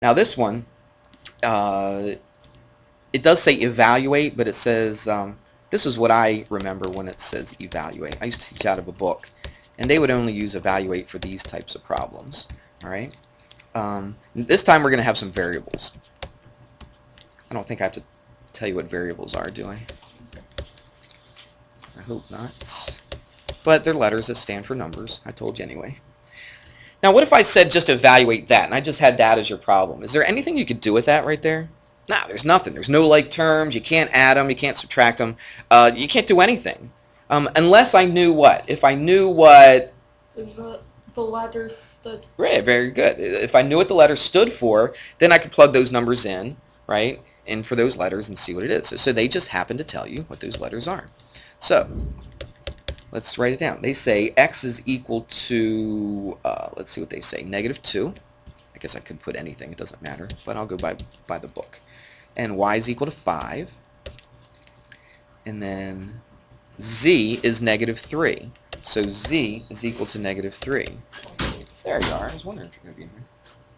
Now this one, it does say evaluate, but it says, this is what I remember when it says evaluate. I used to teach out of a book, and they would only use evaluate for these types of problems. All right. This time we're going to have some variables. I don't think I have to tell you what variables are, do I? I hope not. But they're letters that stand for numbers. I told you anyway. Now what if I said just evaluate that, and I just had that as your problem? Is there anything you could do with that right there? Nah, there's nothing. There's no like terms. You can't add them. You can't subtract them. You can't do anything. Unless I knew what? If I knew what the letters stood for. Right, very good. If I knew what the letters stood for, then I could plug those numbers in, right, in for those letters and see what it is. So they just happen to tell you what those letters are. So let's write it down. They say x is equal to, let's see what they say, -2. I guess I could put anything. It doesn't matter, but I'll go by the book. And y is equal to 5. And then z is -3. So z is equal to -3. There you are. I was wondering if you're going to be in here.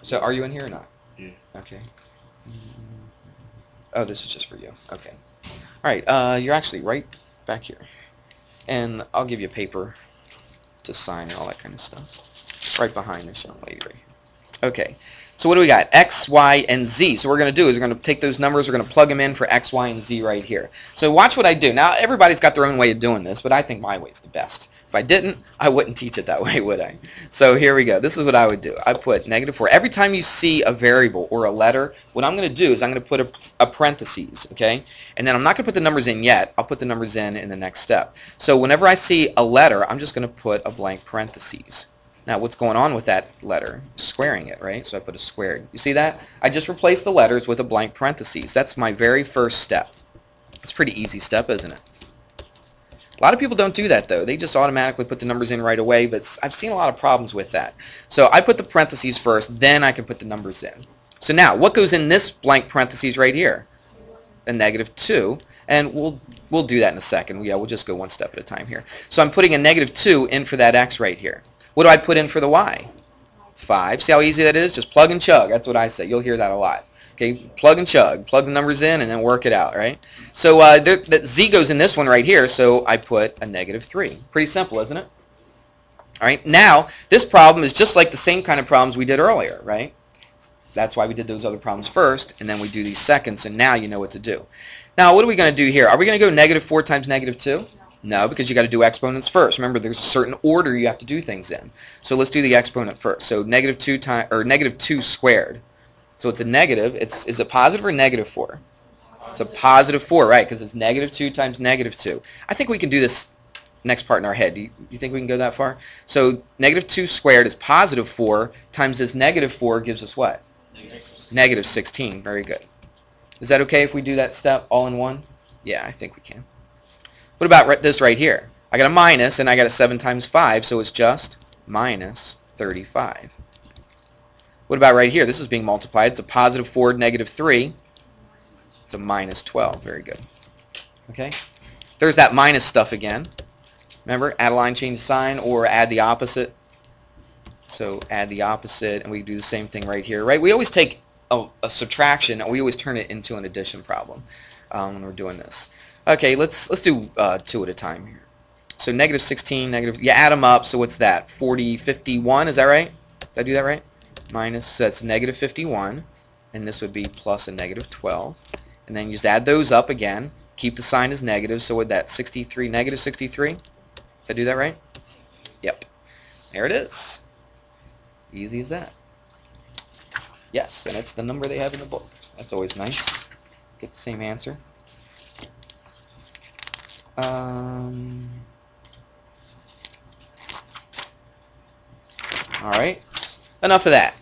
So are you in here or not? Yeah. Okay. Oh, this is just for you. Okay. All right. You're actually right back here. And I'll give you a paper to sign and all that kind of stuff. Right behind this young lady right here. Okay. So what do we got? X, Y, and Z. So what we're going to do is we're going to take those numbers, we're going to plug them in for X, Y, and Z right here. So watch what I do. Now everybody's got their own way of doing this, but I think my way is the best. If I didn't, I wouldn't teach it that way, would I? So here we go. This is what I would do. I put -4. Every time you see a variable or a letter, what I'm going to do is I'm going to put a parentheses, okay? And then I'm not going to put the numbers in yet. I'll put the numbers in the next step. So whenever I see a letter, I'm just going to put a blank parentheses. Now what's going on with that letter? Squaring it, right? So I put a squared. You see that? I just replaced the letters with a blank parentheses. That's my very first step. It's a pretty easy step, isn't it? A lot of people don't do that though. They just automatically put the numbers in right away, but I've seen a lot of problems with that. So I put the parentheses first, then I can put the numbers in. So now, what goes in this blank parentheses right here? A -2, and we'll do that in a second. Yeah, we'll just go one step at a time here. So I'm putting a -2 in for that x right here. What do I put in for the y? 5. See how easy that is? Just plug and chug. That's what I say. You'll hear that a lot. Okay, plug and chug. Plug the numbers in and then work it out, right? So the z goes in this one right here, so I put a -3. Pretty simple, isn't it? All right, now this problem is just like the same kind of problems we did earlier, right? That's why we did those other problems first, and then we do these seconds, and now you know what to do. Now, what are we going to do here? Are we going to go -4 times -2? No, because you got to do exponents first. Remember, there's a certain order you have to do things in. So let's do the exponent first. So -2 squared. So it's a negative. Is it positive or -4? It's a +4, right? Because it's -2 times -2. I think we can do this next part in our head. Do you think we can go that far? So -2 squared is +4 times this -4 gives us what? -16. Very good. Is that okay if we do that step all in one? Yeah, I think we can. What about this right here? I got a minus, and I got a 7 times 5, so it's just -35. What about right here? This is being multiplied. It's a +4, -3. It's a -12. Very good. Okay? There's that minus stuff again. Remember, add a line, change sign, or add the opposite. So add the opposite, and we do the same thing right here. Right? We always take a subtraction, and we always turn it into an addition problem when we're doing this. Okay, let's do 2 at a time here. So -16, you add them up, so what's that? 51, is that right? Did I do that right? Minus, that's -51, and this would be plus a -12. And then you just add those up again, keep the sign as negative, so with that 63, -63? Did I do that right? Yep. There it is. Easy as that. Yes, and it's the number they have in the book. That's always nice. Get the same answer. Alright, enough of that.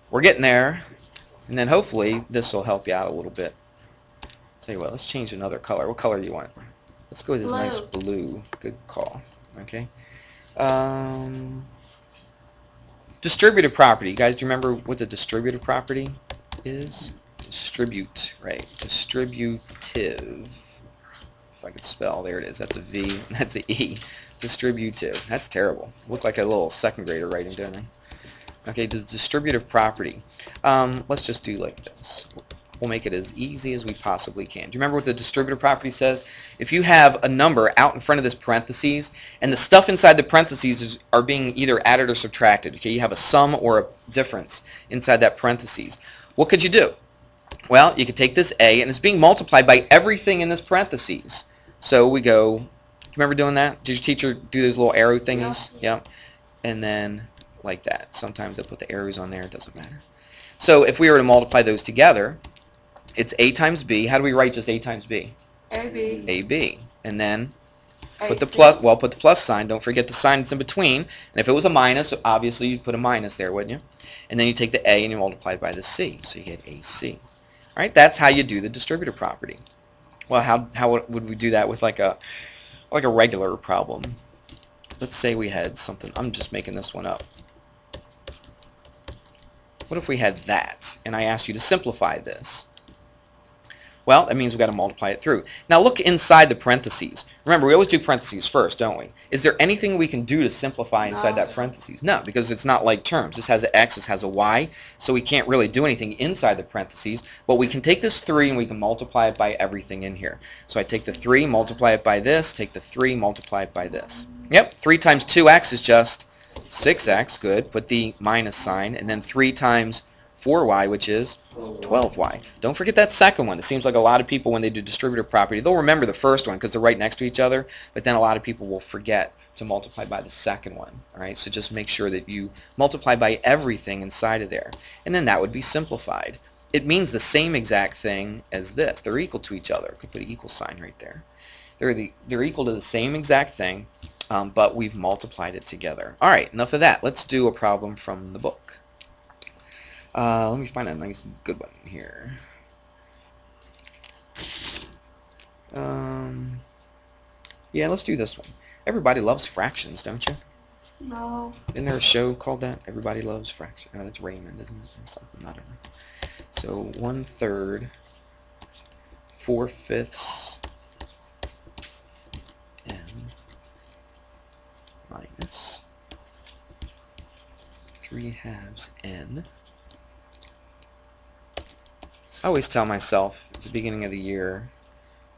We're getting there, and then hopefully this will help you out a little bit. Tell you what, let's change another color. What color do you want? Let's go with this nice blue. Good call. Okay. Distributive property. You guys, do you remember what the distributive property is? Distribute, right. Distributive. If I could spell, there it is. That's a V, that's a E. Distributive. That's terrible. Look like a little second grader writing, don't they? Okay, the distributive property. Let's just do like this. We'll make it as easy as we possibly can. Do you remember what the distributive property says? If you have a number out in front of this parentheses, and the stuff inside the parentheses are being either added or subtracted, okay, you have a sum or a difference inside that parentheses, what could you do? Well, you could take this A, and it's being multiplied by everything in this parentheses. So we go, do you remember doing that? Did your teacher do those little arrow thingies? Yeah. And then like that. Sometimes I put the arrows on there, it doesn't matter. So if we were to multiply those together, it's A times B. How do we write just A times B? AB. AB. And then put AC. the plus, well, put the plus sign. Don't forget the sign that's in between. And if it was a minus, obviously you'd put a minus there, wouldn't you? And then you take the A and you multiply it by the C. So you get AC. All right, that's how you do the distributive property. Well, how would we do that with like a regular problem? Let's say we had something. I'm just making this one up. What if we had that, and I asked you to simplify this? Well, that means we've got to multiply it through. Now look inside the parentheses. Remember, we always do parentheses first, don't we? Is there anything we can do to simplify inside that parentheses? No, because it's not like terms. This has an X, this has a Y, so we can't really do anything inside the parentheses, but we can take this 3 and we can multiply it by everything in here. So I take the 3, multiply it by this, take the 3, multiply it by this. Yep, 3 times 2x is just 6x, good. Put the minus sign, and then 3 times 4y, which is 12y. Don't forget that second one. It seems like a lot of people, when they do distributive property, they'll remember the first one because they're right next to each other, but then a lot of people will forget to multiply by the second one. All right, so just make sure that you multiply by everything inside of there, and then that would be simplified. It means the same exact thing as this. They're equal to each other. I could put an equal sign right there. They're equal to the same exact thing, but we've multiplied it together. All right, enough of that. Let's do a problem from the book. Let me find a nice good one here. Yeah, let's do this one. Everybody loves fractions, don't you? No. Isn't there a show called that? Everybody Loves Fractions. Oh, that's Raymond, isn't it? Or something, I don't know. So 1/3, 4/5 n minus 3/2 n. I always tell myself at the beginning of the year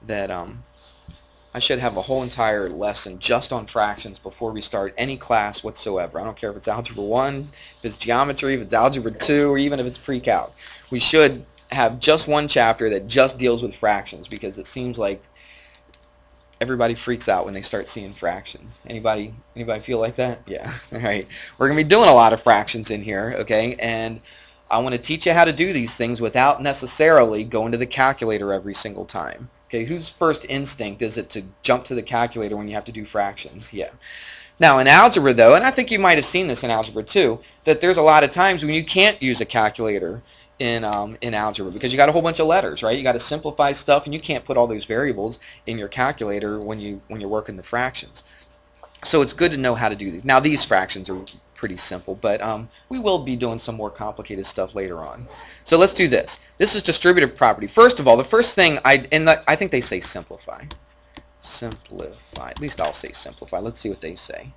that I should have a whole entire lesson just on fractions before we start any class whatsoever. I don't care if it's Algebra 1, if it's Geometry, if it's Algebra 2, or even if it's pre-calc. We should have just one chapter that just deals with fractions, because it seems like everybody freaks out when they start seeing fractions. Anybody feel like that? Yeah. All right. We're going to be doing a lot of fractions in here, okay? And I want to teach you how to do these things without necessarily going to the calculator every single time. Okay, whose first instinct is it to jump to the calculator when you have to do fractions? Yeah. Now in algebra though, and I think you might have seen this in algebra too, that there's a lot of times when you can't use a calculator in algebra because you got a whole bunch of letters, right? You got to simplify stuff, and you can't put all those variables in your calculator when you're working the fractions. So it's good to know how to do these. Now these fractions are pretty simple, but we will be doing some more complicated stuff later on. So let's do this. This is distributive property. First of all, the first thing I think they say simplify. Simplify. At least I'll say simplify. Let's see what they say.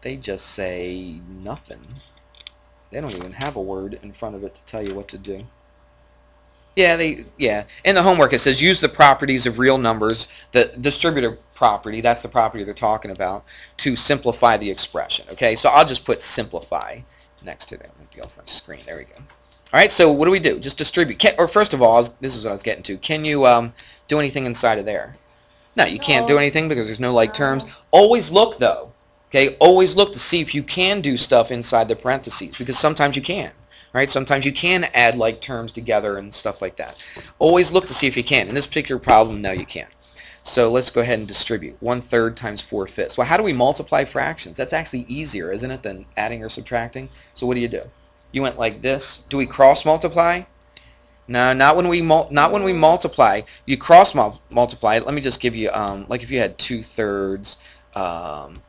They just say nothing. They don't even have a word in front of it to tell you what to do. Yeah, in the homework it says use the properties of real numbers, the distributive property, that's the property they're talking about, to simplify the expression. Okay, so I'll just put simplify next to that. I'm going to get off my screen. There we go. All right, so what do we do? Just distribute. Or first of all, this is what I was getting to. Can you do anything inside of there? No, you can't do anything because there's no like terms. Always look though. Okay, always look to see if you can do stuff inside the parentheses, because sometimes you can. Right? Sometimes you can add like terms together and stuff like that. Always look to see if you can. In this particular problem, no, you can't. So let's go ahead and distribute. 1/3 times 4/5. Well, how do we multiply fractions? That's actually easier, isn't it, than adding or subtracting? So what do? You went like this. Do we cross multiply? No, not when we multiply. You cross multiply. Let me just give you like if you had 2/3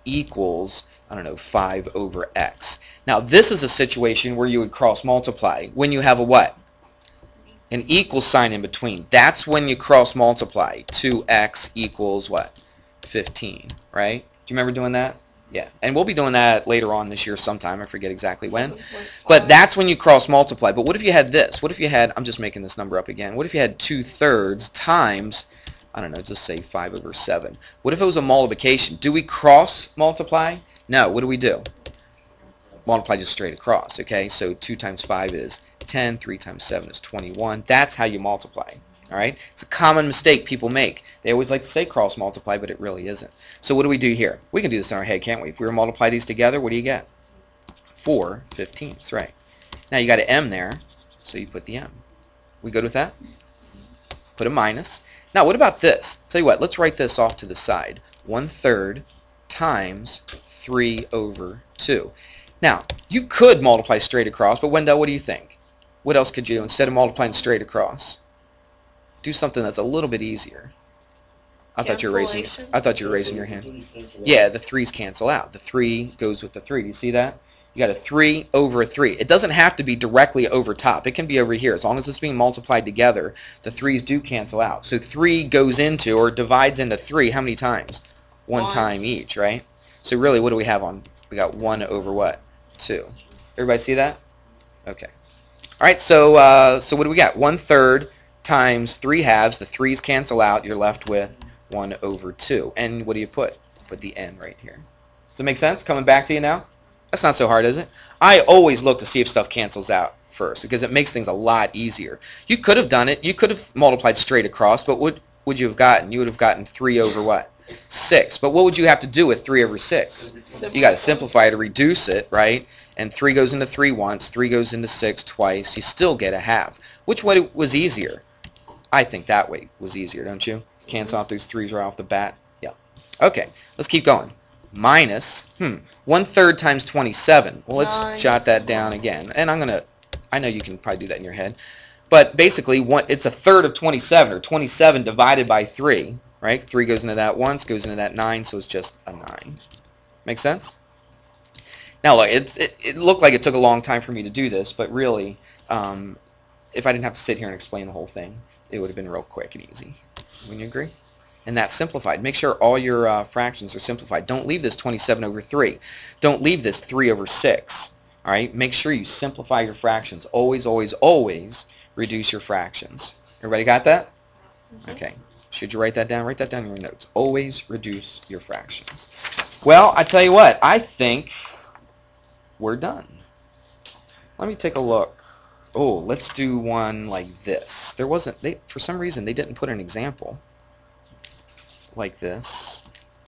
equals, I don't know, 5 over x. Now this is a situation where you would cross multiply when you have a what? An equal sign in between. That's when you cross multiply. 2x equals what? 15, right? Do you remember doing that? Yeah, and we'll be doing that later on this year sometime. I forget exactly when. 7.5. But that's when you cross multiply. But what if you had this? What if you had, I'm just making this number up again, what if you had 2/3 times, I don't know, just say 5/7. What if it was a multiplication? Do we cross multiply? No, what do we do? Multiply just straight across, okay? So 2 times 5 is 10, 3 times 7 is 21. That's how you multiply. All right? It's a common mistake people make. They always like to say cross multiply, but it really isn't. So what do we do here? We can do this in our head, can't we? If we were to multiply these together, what do you get? 4/15. Right. Now you got an m there, so you put the m. We good with that? Put a minus. Now what about this? Tell you what, let's write this off to the side. 1/3 times 3/2. Now, you could multiply straight across, but Wendell, what do you think? What else could you do instead of multiplying straight across? Do something that's a little bit easier. I thought you were raising your hand. Yeah, the 3's cancel out. The 3 goes with the 3. Do you see that? You got a 3 over a 3. It doesn't have to be directly over top. It can be over here. As long as it's being multiplied together, the 3's do cancel out. So 3 goes into or divides into 3 how many times? One time each, right? So really, what do we have on? We got 1 over what? 2. Everybody see that? Okay. All right, so so what do we got? 1/3 times 3/2. The 3's cancel out. You're left with 1 over 2. And what do you put? Put the n right here. Does it make sense? Coming back to you now? That's not so hard, is it? I always look to see if stuff cancels out first because it makes things a lot easier. You could have done it. You could have multiplied straight across, but what would you have gotten? You would have gotten 3 over what? 6. But what would you have to do with 3 over 6? You got to simplify to reduce it, right? And 3 goes into 3 once, 3 goes into 6 twice. You still get a half. Which way was easier? I think that way was easier, don't you? Cancel out those 3's right off the bat. Yeah. Okay, let's keep going. Minus 1/3 times 27. Well, let's jot that down again. And I know you can probably do that in your head. But basically, it's 1/3 of 27, or 27 divided by 3. Right? 3 goes into that once, goes into that 9, so it's just a 9. Make sense? Now, look, it looked like it took a long time for me to do this, but really, if I didn't have to sit here and explain the whole thing, it would have been real quick and easy. Wouldn't you agree? And that's simplified. Make sure all your fractions are simplified. Don't leave this 27 over 3. Don't leave this 3 over 6. All right? Make sure you simplify your fractions. Always, always, always reduce your fractions. Everybody got that? Okay. Should you write that down? Write that down in your notes. Always reduce your fractions. Well, I tell you what, I think we're done. Let me take a look. Oh, let's do one like this. For some reason, they didn't put an example like this.